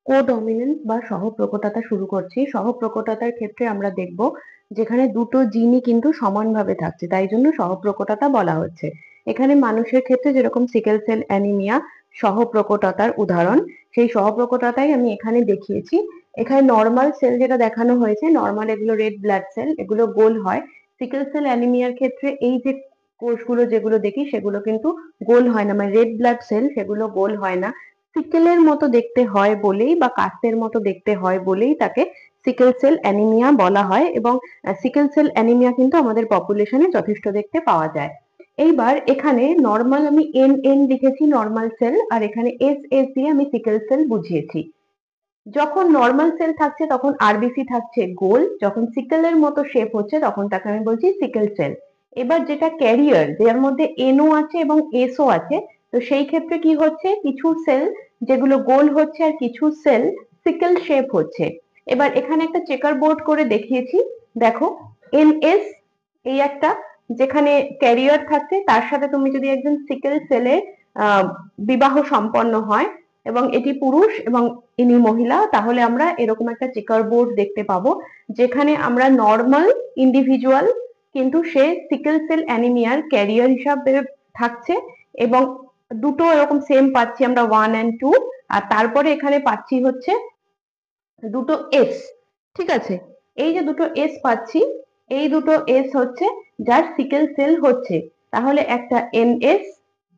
কোডমিনেন্স বা সহপ্রকটতা শুরু করছি। সহপ্রকটতার ক্ষেত্রে আমরা দেখব যেখানে দুটো জিনই কিন্তু সমানভাবে থাকছে, তাই জন্য সহপ্রকটতা বলা হচ্ছে। এখানে মানুষের ক্ষেত্রে যেরকম সিকেল সেল অ্যানিমিয়া সহপ্রকটতার উদাহরণ, সেই সহপ্রকটতাই আমি এখানে দেখিয়েছি। এখানে নর্মাল সেল যেটা দেখানো হয়েছে, নর্মাল এগুলো রেড ব্লাড সেল, এগুলো গোল হয়। সিকেল সেল অ্যানিমিয়ার ক্ষেত্রে এই যে কোষগুলো যেগুলো দেখি সেগুলো কিন্তু গোল হয় না, মানে রেড ব্লাড সেল সেগুলো গোল হয় না। সিকেলের মতো দেখতে হয় বলেই বা কাস্তের মতো দেখতে হয় বলেই তাকে সিকেল সেল অ্যানিমিয়া বলা হয়, এবং সিকেল সেল অ্যানিমিয়া কিন্তু আমাদের পপুলেশনে যথেষ্ট দেখতে পাওয়া যায়। এইবার এখানে নর্মাল আমি এন এন লিখেছি নর্মাল সেল, আর এখানে এস এস দিয়ে আমি সিকেল সেল বুঝিয়েছি। যখন নর্মাল সেল থাকছে তখন আরবিসি থাকছে গোল, যখন সিকেলের মতো শেপ হচ্ছে তখন তাকে আমি বলছি সিকেল সেল। এবার যেটা ক্যারিয়ার, যার মধ্যে এনও আছে এবং এসও আছে, তো সেই ক্ষেত্রে কি হচ্ছে, কিছু সেল যেগুলো গোল হচ্ছে আর কিছু সেল সিকেল শেপ হচ্ছে। এবার এখানে একটা চেকার বোর্ড করে দেখিয়েছি, দেখো এনএস এই একটা, যেখানে ক্যারিয়ার থাকছে তার সাথে তুমি যদি একজন সিকেল সেলে বিবাহ সম্পন্ন হয় এবং এটি পুরুষ এবং ইনি মহিলা, তাহলে আমরা এরকম একটা চেকার বোর্ড দেখতে পাবো, যেখানে আমরা নর্মাল ইন্ডিভিজুয়াল কিন্তু সে সিকেল সেল অ্যানিমিয়ার ক্যারিয়ার হিসাবে থাকছে, এবং দুটো এরকম সেম পাচ্ছি আমরা 1 and 2, আর তারপরে এখানে পাচ্ছি হচ্ছে দুটো এস। ঠিক আছে, এই যে দুটো এস পাচ্ছি, এই দুটো এস হচ্ছে যার সিকেল সেল হচ্ছে। তাহলে একটা এনএস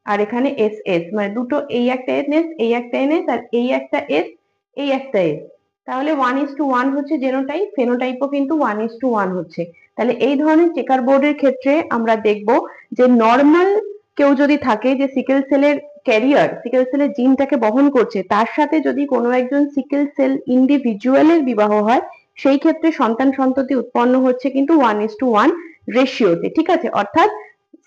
আর এখানে এস এস, মানে দুটো, এই একটা এনএস এই একটা এনএস আর এই একটা এস এই একটা এস। তাহলে 1:1 হচ্ছে জেনোটাইপ, ফেনোটাইপও কিন্তু 1:1 হচ্ছে। তাহলে এই ধরনের চেকার বোর্ডের ক্ষেত্রে আমরা দেখব যে নর্মাল কেউ যদি থাকে যে সিকেল সেলের ক্যারিয়ার, সিকেল সেলের জিনটাকে বহন করছে, তার সাথে যদি কোনো একজন সিকেল সেল ইন্ডিভিজুয়ালের বিবাহ হয়, সেই ক্ষেত্রে সন্তান সন্ততি উৎপন্ন হচ্ছে কিন্তু 1:1 রেশিওতে। ঠিক আছে, অর্থাৎ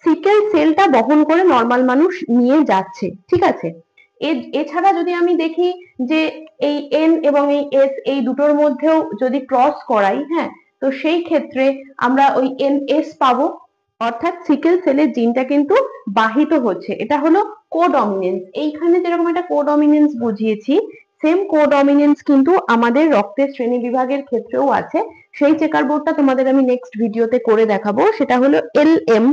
সিকেল সেলটা বহন করে নর্মাল মানুষ নিয়ে যাচ্ছে। ঠিক আছে, এছাড়া যদি আমি দেখি যে এই এন এবং এই এস এই দুটোর মধ্যেও যদি ক্রস করাই, হ্যাঁ, তো সেই ক্ষেত্রে আমরা ওই এন এস পাবো, অর্থাৎ সিকেল সেলের জিনটা কিন্তু বাহিত হচ্ছে। এটা হলো কোডমিনেন্স। এইখানে যেরকম একটা কোডমিনেন্স বুঝিয়েছি, সেম কোডমিনেন্স কিন্তু আমাদের রক্তের শ্রেণী বিভাগের ক্ষেত্রেও আছে। সেই চেকার বোর্ডটা তোমাদের আমি নেক্সট ভিডিওতে করে দেখাবো, সেটা হলো L M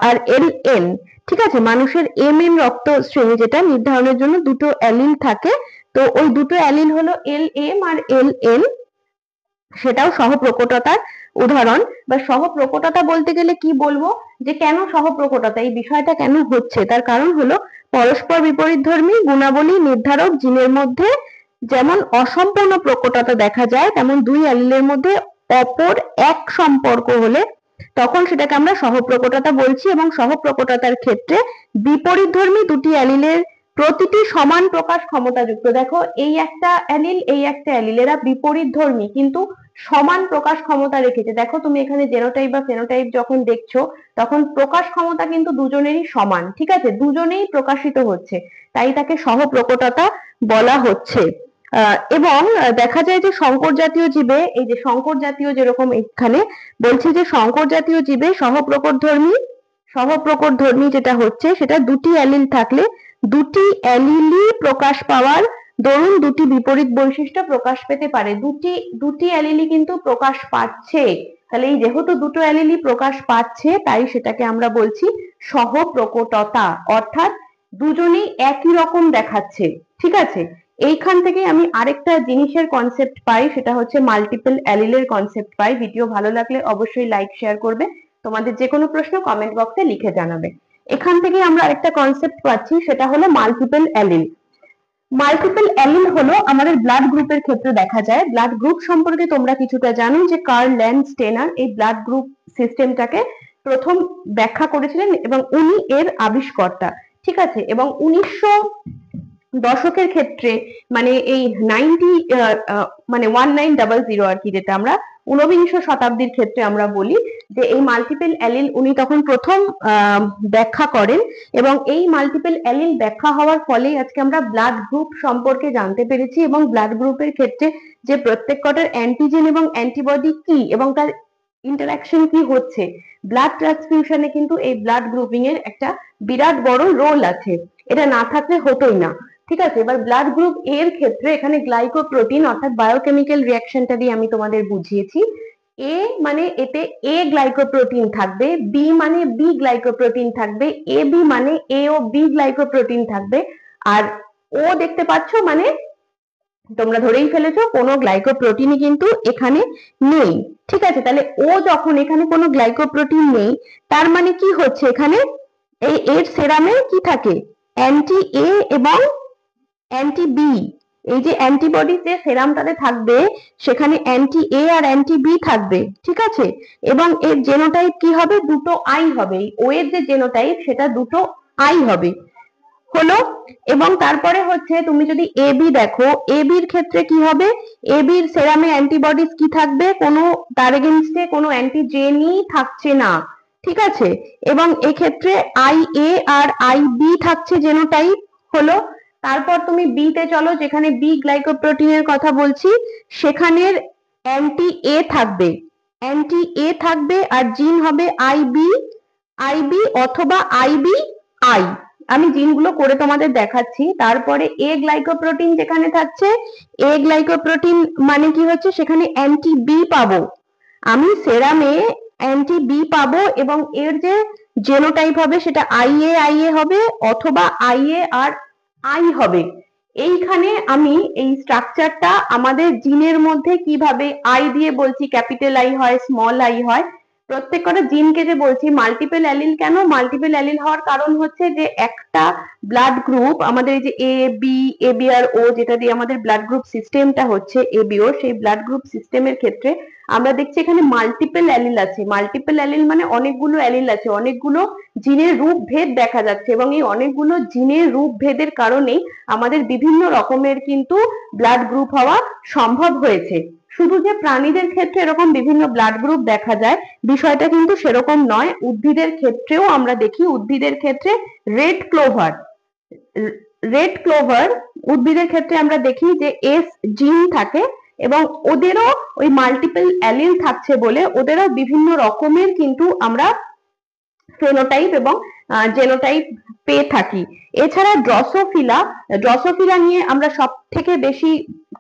R L N. ঠিক আছে, মানুষের এম এন রক্ত শ্রেণী যেটা নির্ধারণের জন্য দুটো অ্যালিল থাকে, তো ওই দুটো অ্যালিল হলো L M R L N, সেটাও সহপ্রকটতার উদাহরণ। বা সহপ্রকটতা বলতে গেলে কি বলবো, যে কেন সহপ্রকটতা এই বিষয়টা কেন হচ্ছে, তার কারণ হলো পরস্পর বিপরীতধর্মী গুণাবলী নির্ধারক জিনের মধ্যে যেমন অসম্পূর্ণ প্রকটতা দেখা যায়, তেমন দুই অ্যালিলের মধ্যে অপর এক সম্পর্ক হলে তখন সেটাকে আমরা সহপ্রকটতা বলছি। এবং সহপ্রকটতার ক্ষেত্রে বিপরীতধর্মী দুটি অ্যালিলের প্রতিটি সমান প্রকাশ ক্ষমতাযুক্ত। দেখো এই একটা অ্যালিল এই একটা অ্যালিল, এরা বিপরীতধর্মী কিন্তু সমান প্রকাশ ক্ষমতা রেখেছে। দেখো তুমি এখানে জেনোটাইপ বা ফেনোটাইপ যখন দেখছো, তখন প্রকাশ ক্ষমতা কিন্তু দুজনেরই সমান। ঠিক আছে, দুজনেই প্রকাশিত হচ্ছে, তাই তাকে সহপ্রকটতা বলা হচ্ছে। এবং দেখা যায় যে সংকর জাতীয় জীবে, এই যে সংকর জাতীয়, যেরকম এখানে বলছি যে সংকর জাতীয় জীবে সহপ্রকটধর্মী যেটা হচ্ছে, সেটা দুটি অ্যালিল থাকলে দুটি অ্যালিলই প্রকাশ পাওয়ার দরুন দুটি বিপরীত বৈশিষ্ট্য প্রকাশ পেতে পারে। দুটি অ্যালিলই কিন্তু প্রকাশ পাচ্ছে, তাহলে এই যেহেতু দুটো অ্যালিলই প্রকাশ পাচ্ছে, তাই সেটাকে আমরা বলছি সহপ্রকটতা, অর্থাৎ দুজনেই একই রকম দেখাচ্ছে। ঠিক আছে, এইখান থেকে আমি আরেকটা জিনিসের কনসেপ্ট পাই, সেটা হচ্ছে মাল্টিপল অ্যালিলের কনসেপ্ট পাই। ভিডিও ভালো লাগলে অবশ্যই লাইক শেয়ার করবে, তোমাদের যে কোনো প্রশ্ন কমেন্ট বক্সে লিখে জানাবে। এখান থেকে আমরা আরেকটা কনসেপ্ট পাচ্ছি, সেটা হলো মাল্টিপল অ্যালিল। মাল্টিপল অ্যালিল হলো আমাদের ব্লাড গ্রুপের ক্ষেত্রে দেখা যায়। ব্লাড গ্রুপ সম্পর্কে তোমরা কিছুটা জানো যে কার্ল ল্যান্ডস্টেনার এই ব্লাড গ্রুপ সিস্টেমটাকে প্রথম ব্যাখ্যা করেছিলেন এবং উনি এর আবিষ্কর্তা। ঠিক আছে, এবং 1900 দশকের ক্ষেত্রে, মানে এই 1900 আর কি, যেটা আমরা ঊনবিংশ শতাব্দীর ক্ষেত্রে আমরা বলি যে এই মাল্টিপল অ্যালিল উনি তখন প্রথম ব্যাখ্যা করেন, এবং এই মাল্টিপল অ্যালিল ব্যাখ্যা হওয়ার ফলে আজকে আমরা ব্লাড গ্রুপ সম্পর্কে জানতে পেরেছি, এবং ব্লাড গ্রুপের ক্ষেত্রে যে প্রত্যেক কটার অ্যান্টিজেন এবং অ্যান্টিবডি কি এবং তার ইন্টারাকশন কি হচ্ছে, ব্লাড ট্রান্সফিউশনে কিন্তু এই ব্লাড গ্রুপিং এর একটা বিরাট বড় রোল আছে, এটা না থাকলে হতোই না। ঠিক আছে, এবার ব্লাড গ্রুপ এ এর ক্ষেত্রে এখানে গ্লাইকোপ্রোটিন অর্থাৎ বায়োকেমিক্যাল রিঅ্যাকশনটা দিয়ে আমি তোমাদের বুঝিয়েছি। এ মানে এতে এ গ্লাইকোপ্রোটিন থাকবে, বি মানে বি গ্লাইকোপ্রোটিন থাকবে, এ বি মানে এ ও বি গ্লাইকোপ্রোটিন থাকবে, আর ও দেখতে পাচ্ছ মানে তোমরা ধরেই ফেলেছো কোনো গ্লাইকোপ্রোটিনই কিন্তু এখানে নেই। ঠিক আছে, তাহলে ও যখন এখানে কোনো গ্লাইকোপ্রোটিন নেই, তার মানে কি হচ্ছে এখানে এই এর সেরামে কি থাকে, অ্যান্টি এ এবং অ্যান্টি বি। এই যে অ্যান্টিবডি যে সেরামটাতে থাকবে সেখানে অ্যান্টি এ আর অ্যান্টি বি থাকবে। ঠিক আছে, এবং এর জেনোটাইপ কি হবে, দুটো আই হবে। ও এর যে জেনোটাইপ সেটা দুটো আই হবে, হলো। এবং তারপরে হচ্ছে তুমি যদি এ বি দেখো, এ বির ক্ষেত্রে কি হবে, এ বির সেরামে অ্যান্টিবডিজ কি থাকবে, কোনো তার এগেইনস্টে কোনো অ্যান্টিজেনই থাকছে না। ঠিক আছে, এবং এক্ষেত্রে I A R I B থাকছে জেনোটাইপ, হলো। তারপর তুমি বি তে চলো, যেখানে বি গ্লাইকোপ্রোটিনের কথা বলছি, সেখানের অ্যান্টি এ থাকবে, অ্যান্টি এ থাকবে আর জিন হবে আইবি অথবা আইবি আই। আমি জিনগুলো করে তোমাদের দেখাচ্ছি। তারপরে এ গ্লাইকোপ্রোটিন যেখানে থাকছে, এ গ্লাইকোপ্রোটিন মানে কি হচ্ছে, সেখানে অ্যান্টি বি পাবো, আমি সেরামে অ্যান্টি বি পাবো, এবং এর যে জেনোটাইপ হবে সেটা আইএ হবে অথবা আইএ আর আই হবে। এইখানে আমি এই স্ট্রাকচারটা আমাদের জিনের মধ্যে কিভাবে আই দিয়ে বলছি ক্যাপিটাল আই হয়, স্মল আই হয়, প্রত্যেক কটা জিনকে যে বলছি মাল্টিপল অ্যালিল, কেন মাল্টিপল অ্যালিল হওয়ার কারণ হচ্ছে যে একটা ব্লাড গ্রুপ আমাদের এই যে এ বি আর ও, যেটা দিয়ে আমাদের ব্লাড গ্রুপ সিস্টেমটা হচ্ছে এবিও, সেই ব্লাড গ্রুপ সিস্টেমের ক্ষেত্রে আমরা দেখছি এখানে মাল্টিপল অ্যালিল আছে। মাল্টিপল অ্যালিল মানে অনেকগুলো অ্যালিল আছে, অনেকগুলো জিনের রূপ ভেদ দেখা যাচ্ছে, এবং এই অনেকগুলো জিনের রূপ ভেদের কারণেই আমাদের বিভিন্ন রকমের কিন্তু ব্লাড গ্রুপ হওয়া সম্ভব হয়েছে। শুধু যে প্রাণীদের ক্ষেত্রে এরকম বিভিন্ন ব্লাড গ্রুপ দেখা যায় বিষয়টা কিন্তু সেরকম নয়, উদ্ভিদের ক্ষেত্রেও আমরা দেখি। উদ্ভিদের ক্ষেত্রে রেড ক্লোভার উদ্ভিদের ক্ষেত্রে আমরা দেখি যে এস জিন থাকে, এবং ওদেরও ওই মাল্টিপল অ্যালিল থাকছে বলে ওদেরও বিভিন্ন রকমের কিন্তু আমরা ফেনোটাইপ এবং জেনোটাইপ পেয়ে থাকি। এছাড়া ড্রসোফিলা নিয়ে আমরা সব থেকে বেশি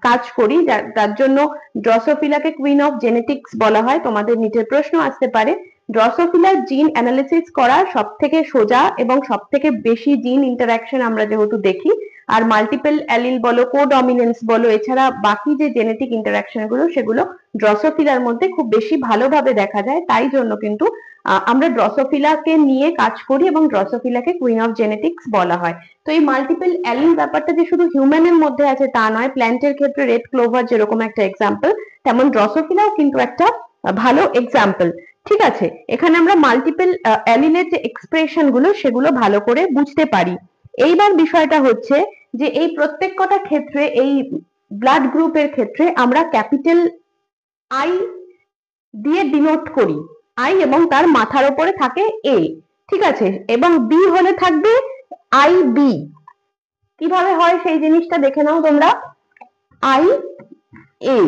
কাজ করি, যার জন্য ড্রসোফিলাকে কুইন অফ জেনেটিক্স বলা হয়। তোমাদের নিচের প্রশ্ন আসতে পারে, ড্রসোফিলার জিন অ্যানালিসিস করা সব থেকে সোজা এবং সব থেকে বেশি জিন ইন্টারাকশন আমরা যেহেতু দেখি, আর মাল্টিপল অ্যালিল বলো, কোডমিনেন্স বলো, এছাড়া বাকি যে জেনেটিক ইন্টারাকশন গুলো সেগুলো ড্রসোফিলার মধ্যে খুব বেশি ভালোভাবে দেখা যায়। তাই জন্য কিন্তু আমরা ড্রসোফিলাকে নিয়ে কাজ করি এবং ড্রসোফিলাকে কুইন অফ জেনেটিক্স বলা হয়। তো এই মাল্টিপল অ্যালিল ব্যাপারটা যে শুধু হিউম্যানের মধ্যে আছে তা নয়, প্ল্যান্টের ক্ষেত্রে রেড ক্লোভার যেরকম একটা এক্সাম্পল, তেমন ড্রসোফিলাও কিন্তু একটা ভালো এক্সাম্পল। ঠিক আছে, এখানে আমরা মাল্টিপল অ্যালিলের যে এক্সপ্রেশন গুলো সেগুলো ভালো করে বুঝতে পারি। এইবার বিষয়টা হচ্ছে যে এই প্রত্যেক কটা ক্ষেত্রে এই ব্লাড গ্রুপের ক্ষেত্রে আমরা ক্যাপিটাল আই দিয়ে ডিনোট করি, আই এবং তার মাথার উপরে থাকে এ। ঠিক আছে, এবং বি হলে থাকবে আই বি। কিভাবে হয় সেই জিনিসটা দেখে নাও তোমরা। আই এ,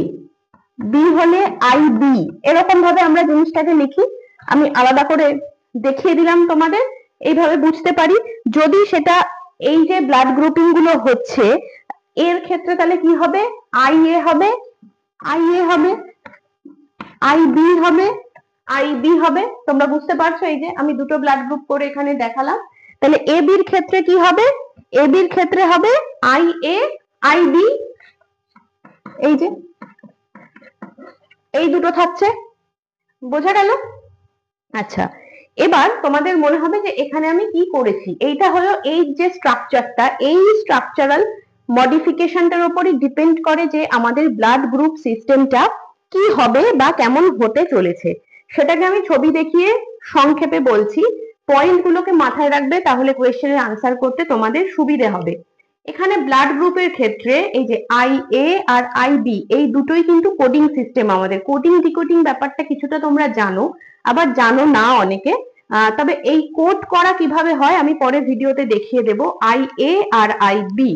বি হলে আই বি, এরকম ভাবে আমরা জিনিসটাকে লিখি। আমি আলাদা করে দেখিয়ে দিলাম তোমাদের, এইভাবে বুঝতে পারি। যদি সেটা এই যে ব্লাড গ্রুপিং গুলো হচ্ছে এর ক্ষেত্রে তাহলে কি হবে, আই এ হবে, আই বি হবে। তোমরা বুঝতে পারছো, এই যে আমি দুটো ব্লাড গ্রুপ করে এখানে দেখালাম। তাহলে এ বির ক্ষেত্রে কি হবে, এ বির ক্ষেত্রে হবে আই এ আই বি, এই যে এই দুটো থাকছে, বোঝা গেল? আচ্ছা, এবার তোমাদের মনে হবে যে এখানে আমি কি করেছি। এইটা হলো এই যে স্ট্রাকচারটা, এই স্ট্রাকচারাল মডিফিকেশনটার উপরই ডিপেন্ড করে যে আমাদের ব্লাড গ্রুপ সিস্টেমটা কি হবে বা কেমন হতে চলেছে। সেটাকে আমি ছবি দেখিয়ে সংক্ষেপে বলছি, পয়েন্ট গুলোকে মাথায় রাখবে, তাহলে কোয়েশ্চেনের আনসার করতে তোমাদের সুবিধে হবে। এখানে ব্লাড গ্রুপের ক্ষেত্রে এই যে I A R I B এই দুটোই কিন্তু কোডিং সিস্টেম। আমাদের কোডিং ডিকোডিং ব্যাপারটা কিছুটা তোমরা জানো, আবার জানো না অনেকে। তবে এই কোড করা কিভাবে হয় আমি পরের ভিডিওতে দেখিয়ে দেব। I A R I B,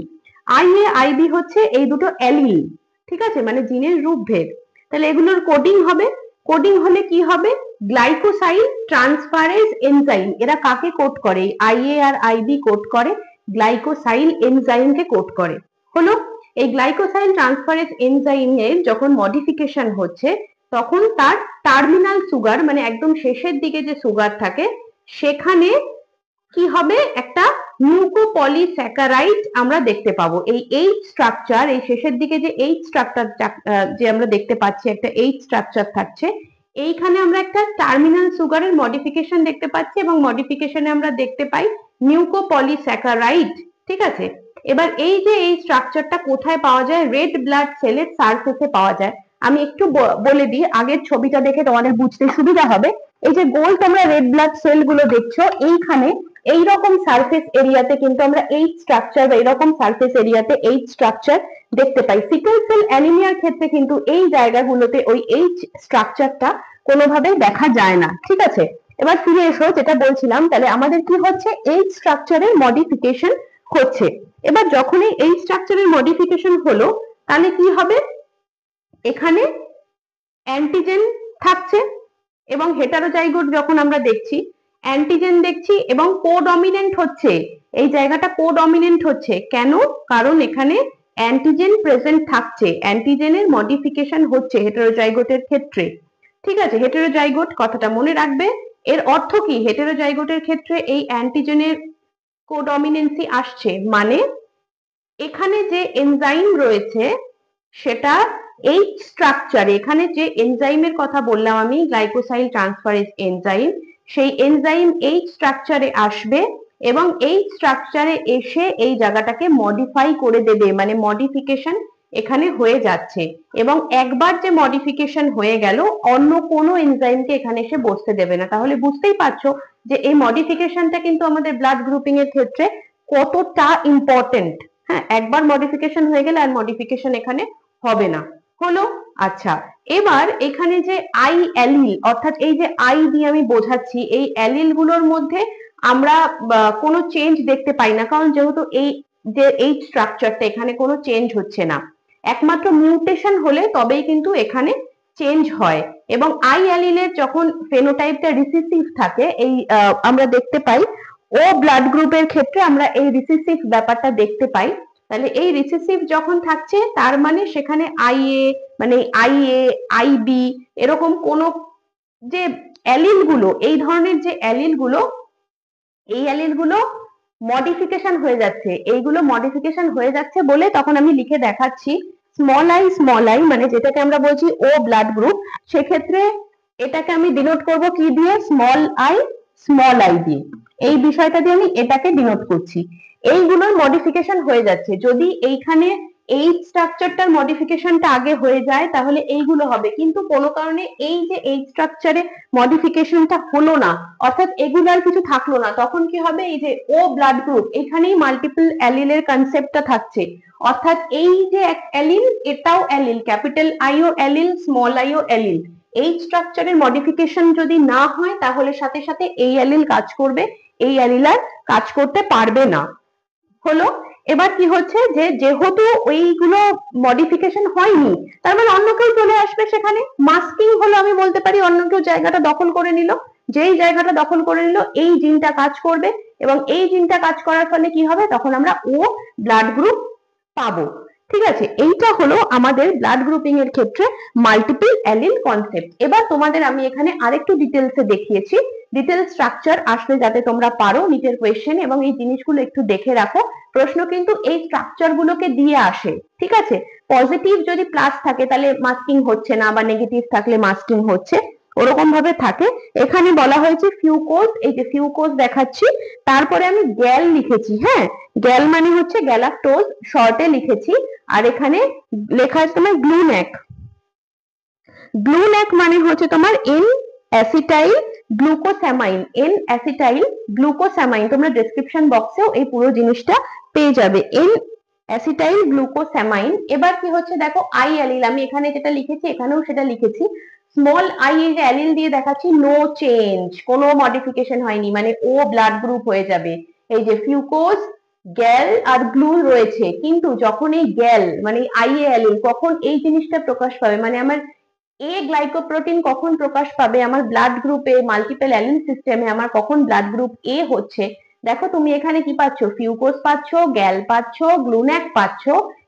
I A I B হচ্ছে এই দুটো অ্যালিল, ঠিক আছে, মানে জিনের রূপভেদ। তাহলে এগুলোর কোডিং হবে, কোডিং হলে কি হবে, গ্লাইকোসাইড ট্রান্সফারেজ এনজাইম, এরা কাকে কোড করে, I A R I B code করে গ্লাইকোসাইল এনজাইমকে কোড করে। হলো, এই গ্লাইকোসাইল ট্রান্সফারেজ এনজাইমের যখন মডিফিকেশন হচ্ছে তখন তার টার্মিনাল সুগার মানে একদম শেষের দিকে যে সুগার থাকে সেখানে কি হবে, একটা মিউকোপলিস্যাকারাইড আমরা দেখতে পাবো। এই এইচ স্ট্রাকচার, এই শেষের দিকে যে এইচ স্ট্রাকচার যে আমরা দেখতে পাচ্ছি, একটা এইচ স্ট্রাকচার থাকছে, এইখানে আমরা একটা টার্মিনাল সুগারের মডিফিকেশন দেখতে পাচ্ছি এবং মডিফিকেশনে আমরা দেখতে পাই মিউকোপলিস্যাকারাইড। ঠিক আছে, এবার এই যে এই স্ট্রাকচারটা কোথায় পাওয়া যায়, রেড ব্লাড সেলের সারফেসে পাওয়া যায়। আমি একটু বলে দিই, আগের ছবিটা দেখে তোমাদের বুঝতে সুবিধা হবে। এই যে গোল তোমরা রেড ব্লাড সেল গুলো দেখছো, এইখানে এইরকম সারফেস এরিয়াতে কিন্তু আমরা এইচ স্ট্রাকচার বা এরকম সারফেস এরিয়াতে এইচ স্ট্রাকচার দেখতে পাই। সিকেল সেল অ্যানিমিয়ার ক্ষেত্রে কিন্তু এই জায়গাগুলোতে ওই এইচ স্ট্রাকচারটা কোনোভাবেই দেখা যায় না। ঠিক আছে, এবার ফিরে এসো, যেটা বলছিলাম, তাহলে আমাদের কি হচ্ছে, এইচ স্ট্রাকচারের মডিফিকেশন হচ্ছে। এবার যখনই এই স্ট্রাকচারের মডিফিকেশন হলো তাহলে কি হবে, এখানে অ্যান্টিজেন থাকছে এবং হেটারোজাইগোট যখন আমরা দেখছি, অ্যান্টিজেন দেখছি এবং কোডমিনেন্ট হচ্ছে, এই জায়গাটা কোডমিনেন্ট হচ্ছে। কেন? কারণ এখানে অ্যান্টিজেন প্রেজেন্ট থাকছে, অ্যান্টিজেনের মডিফিকেশন হচ্ছে হেটারোজাইগোটের ক্ষেত্রে। ঠিক আছে, হেটারোজাইগোট কথাটা মনে রাখবে। এর অর্থ কি, হেটারোজাইগোটের ক্ষেত্রে এই অ্যান্টিজেনের কোডমিনেন্সি আসছে, মানে এখানে যে এনজাইম রয়েছে সেটা এই স্ট্রাকচারে, এখানে যে এনজাইমের কথা বললাম আমি, গ্লাইকোসাইল ট্রান্সফারেজ এনজাইম, সেই এনজাইম এই স্ট্রাকচারে আসবে এবং এই স্ট্রাকচারে এসে এই জায়গাটাকে মডিফাই করে দেবে, মানে মডিফিকেশন এখানে হয়ে যাচ্ছে। এবং একবার যে মডিফিকেশন হয়ে গেল, অন্য কোনো এনজাইমকে এখানে এসে বসতে দেবে না। তাহলে বুঝতেই পারছো যে এই মডিফিকেশনটা কিন্তু আমাদের ব্লাড গ্রুপিং এর ক্ষেত্রে কতটা ইম্পর্টেন্ট। হ্যাঁ, একবার মডিফিকেশন হয়ে গেলে আর মডিফিকেশন এখানে হবে না। হলো, আচ্ছা, এবার এখানে যে আই অ্যালিল, অর্থাৎ এই যে আই দিয়ে আমি বোঝাচ্ছি, এই অ্যালিল গুলোর মধ্যে আমরা কোনো চেঞ্জ দেখতে পাই না, কারণ যেহেতু এই যে এই স্ট্রাকচারটা এখানে কোনো চেঞ্জ হচ্ছে না, একমাত্র মিউটেশন হলে তবেই কিন্তু এখানে চেঞ্জ হয়। এবং আই অ্যালিলের যখন ফেনোটাইপটা রিসেসিভ থাকে, এই আমরা দেখতে পাই ও ব্লাড গ্রুপের ক্ষেত্রে আমরা এই রিসেসিভ ব্যাপারটা দেখতে পাই। তাহলে এই রিসেসিভ যখন থাকছে তার মানে সেখানে আইএ, মানে আইএ, আইবি, এরকম কোন যে অ্যালিল গুলো, এই ধরনের যে অ্যালিল গুলো, এই অ্যালিল গুলো মডিফিকেশন হয়ে যাচ্ছে, এইগুলো মডিফিকেশন হয়ে যাচ্ছে বলে তখন আমি লিখে দেখাচ্ছি স্মল আই, মানে যেটাকে আমরা বলছি ও ব্লাড গ্রুপ, সেক্ষেত্রে এটাকে আমি ডিনোট করব কি দিয়ে, স্মল আই দিয়ে। এই বিষয়টা দিয়ে আমি এটাকে ডিনোট করছি। এইগুলোর মডিফিকেশন হয়ে যাচ্ছে। যদি এইখানে এই স্ট্রাকচারটার মডিফিকেশনটা আগে হয়ে যায় তাহলে এইগুলো হবে, কিন্তু কোনো কারণে এই যে এই স্ট্রাকচারে মডিফিকেশনটা হলো না, অর্থাৎ এগুলো আর কিছু থাকলো না, তখন কি হবে, এই যে ও ব্লাড গ্রুপ, এখানেই মাল্টিপল অ্যালিলের কনসেপ্টটা থাকছে। অর্থাৎ এই যে এক অ্যালিল, এটাও অ্যালিল, ক্যাপিটাল আইও অ্যালিল, স্মল আইও অ্যালিল। এই স্ট্রাকচারের মডিফিকেশন যদি না হয় তাহলে সাথে সাথে এই অ্যালিল কাজ করবে, এই অ্যালিল আর কাজ করতে পারবে না। হলো, এবার কি হচ্ছে, যে যেহেতু ওইগুলো মডিফিকেশন হয়নি, তার মানে অন্য কেউ চলে আসবে সেখানে, মাস্কিং হলো, আমি বলতে পারি অন্য কেউ জায়গাটা দখল করে নিল। যেই জায়গাটা দখল করে নিল এই জিনটা কাজ করবে এবং এই জিনটা কাজ করার ফলে কি হবে, তখন আমরা ও ব্লাড গ্রুপ পাবো। ঠিক আছে, এইটা হলো আমাদের ব্লাড গ্রুপিং এর ক্ষেত্রে মাল্টিপল অ্যালিল কনসেপ্ট। এবার তোমাদের আমি এখানে আরেকটু ডিটেলসে দেখিয়েছি, ডিটেল স্ট্রাকচার আসলে যাতে তোমরা পারো নিটের কোয়েশ্চেন, এবং এই জিনিসগুলো একটু দেখে রাখো, প্রশ্ন কিন্তু এই স্ট্রাকচার গুলোকে দিয়ে আসে। ঠিক আছে, পজিটিভ যদি প্লাস থাকে তাহলে মাস্কিং হচ্ছে না, বা নেগেটিভ থাকলে মাস্কিং হচ্ছে, ওরকম ভাবে থাকে। এখানে বলা হয়েছে ফিউকোজ, এই যে ফিউকোজ দেখাচ্ছি, তারপরে আমি গ্যাল লিখেছি। হ্যাঁ, গ্যাল মানে হচ্ছে গ্যালাক্টোজ, শর্টে লিখেছি। আর এখানে লেখা আছে তোমার গ্লুন্যাক, গ্লুন্যাক মানে হচ্ছে তোমার এন অ্যাসিটাইল গ্লুকোস্যামাইন, এন অ্যাসিটাইল গ্লুকোস্যামাইন, তোমরা ডেসক্রিপশন বক্সেও এই পুরো জিনিসটা পেয়ে যাবে, এন অ্যাসিটাইল গ্লুকোস্যামাইন। এবার কি হচ্ছে দেখো, আই অ্যালিল, আমি এখানে যেটা লিখেছি এখানেও সেটা লিখেছি, স্মল আই এই যে অ্যালিল দিয়ে দেখাচ্ছি, নো চেঞ্জ, কোনো মডিফিকেশন হয়নি, মানে ও ব্লাড গ্রুপ হয়ে যাবে। এই যে ফিউকোজ, গ্যাল আর গ্লু রয়েছে, কিন্তু যখন এই গ্যাল মানে আই এ অ্যালিল, কখন এই জিনিসটা প্রকাশ পাবে, মানে আমার এ গ্লাইকোপ্রোটিন কখন প্রকাশ পাবে আমার ব্লাড গ্রুপে, মাল্টিপল অ্যালিল সিস্টেমে আমার কখন ব্লাড গ্রুপ এ হচ্ছে, দেখো তুমি এখানে কি পাচ্ছ, ফিউকোজ পাচ্ছ, গ্যাল পাচ্ছ, গ্লুন্যাক পাচ্ছ,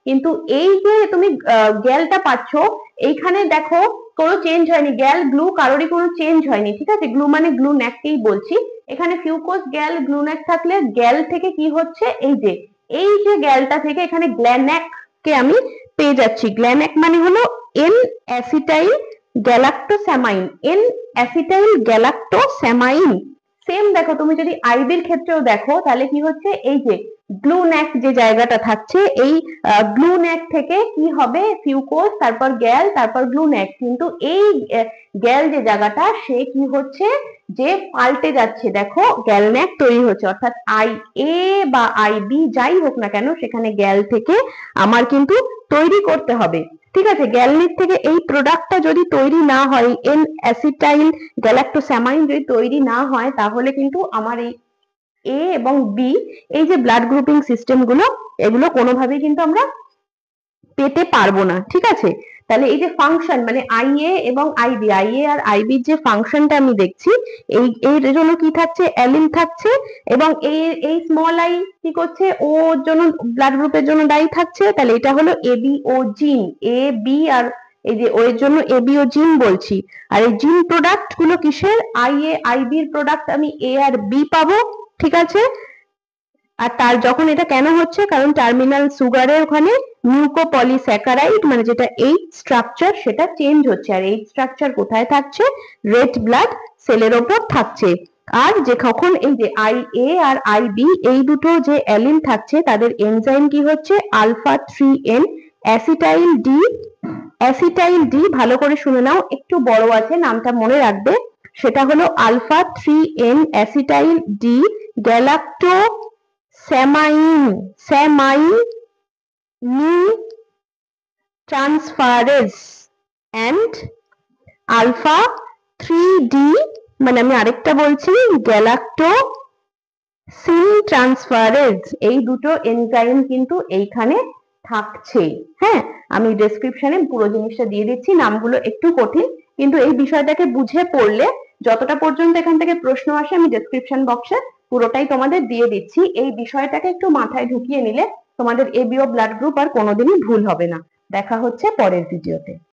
কিন্তু এই যে তুমি গ্যালটা পাচ্ছ, এইখানে দেখো কোনো চেঞ্জ হয়নি, গ্যাল গ্লু কারোরই কোনো চেঞ্জ হয়নি, ঠিক আছে, গ্লু মানে গ্লুন্যাককেই বলছি। এখানে ফিউকোজ গ্যাল গ্লুন্যাক থাকলে গ্যাল থেকে কি হচ্ছে, এই যে গ্যালটা থেকে এখানে গ্ল্যানাক কে আমি পেয়ে যাচ্ছি। গ্ল্যানাক মানে হলো N acetyl galactosamine, N acetyl galactosamine. Same দেখো তুমি যদি আইবির ক্ষেত্রেও দেখো তাহলে কি হচ্ছে, এই যে গ্লুন্যাক যে জায়গাটা থাকছে, এই গ্লুন্যাক থেকে কি হবে, ফিউকোজ, তারপর গ্যাল, তারপর গ্লুন্যাক, কিন্তু এই গ্যাল যে জায়গাটা সে কি হচ্ছে, যে পাল্টে যাচ্ছে, দেখো গ্যালন্যাক তৈরি হচ্ছে, অর্থাৎ আই এ বা আই বি যাই হোক না কেন সেখানে গ্যাল থেকে আমার কিন্তু তৈরি করতে হবে, ঠিক আছে। গ্যালনিক থেকে এই প্রোডাক্টটা যদি তৈরি না হয়, এন অ্যাসিটাইল গ্যালাক্টোস্যামাইন যদি তৈরি না হয়, তাহলে কিন্তু আমার এই এ এবং বি, এই যে ব্লাড গ্রুপিং সিস্টেম গুলো, এগুলো কোনোভাবেই কিন্তু আমরা পেতে পারবো না, ঠিক আছে। তাহলে এই যে ফাংশন মানে আইএ এবং আইবি, আইএ আর আইবির যে ফাংশনটা আমি দেখছি, এর জন্য কি থাকছে, অ্যালিন থাকছে, এবং এই স্মল আই কি করছে, ওর জন্য ব্লাড গ্রুপের জন্য দায়ী থাকছে, তাহলে এটা হলো এবি ও জিন, এ বি, আর এই যে ও এর জন্য এবি ও জিন বলছি। আর এই জিন প্রোডাক্ট গুলো কিসের, আইএ আইবির প্রোডাক্ট আমি এ আর বি পাবো, ঠিক আছে। আর তার যখন এটা কেন হচ্ছে, কারণ টার্মিনাল সুগারের ওখানে মিউকোপলিস্যাকারাইড মানে যেটা এইচ স্ট্রাকচার সেটা চেঞ্জ হচ্ছে, আর এইচ স্ট্রাকচার কোথায় থাকছে, রেড ব্লাড সেলের ওপর থাকছে। আর যে কখন এই যে I A R I B এই দুটো যে অ্যালিন থাকছে, তাদের এনজাইম কি হচ্ছে, alpha 3N acetyl D, acetyl D, ভালো করে শুনে নাও, একটু বড় আছে, নামটা মনে রাখবে, সেটা হলো alpha 3N acetyl D galactosamine, transferase and alpha 3D, মানে আমি আরেকটা বলছি, গ্যালাক্টো সিন ট্রান্সফারেজ, এই দুটো এনজাইম কিন্তু এইখানে থাকছে। হ্যাঁ, আমি ডেসক্রিপশনে পুরো জিনিসটা দিয়ে দিচ্ছি, নামগুলো একটু কঠিন, কিন্তু এই বিষয়টাকে বুঝে পড়লে যতটা পর্যন্ত এখান থেকে প্রশ্ন আসে আমি ডেসক্রিপশন বক্সে পুরোটাই তোমাদের দিয়ে দিচ্ছি। এই বিষয়টাকে একটু মাথায় ঢুকিয়ে নিলে তোমাদের এবিও ব্লাড গ্রুপ আর কোনোদিনই ভুল হবে না। দেখা হচ্ছে পরের ভিডিওতে।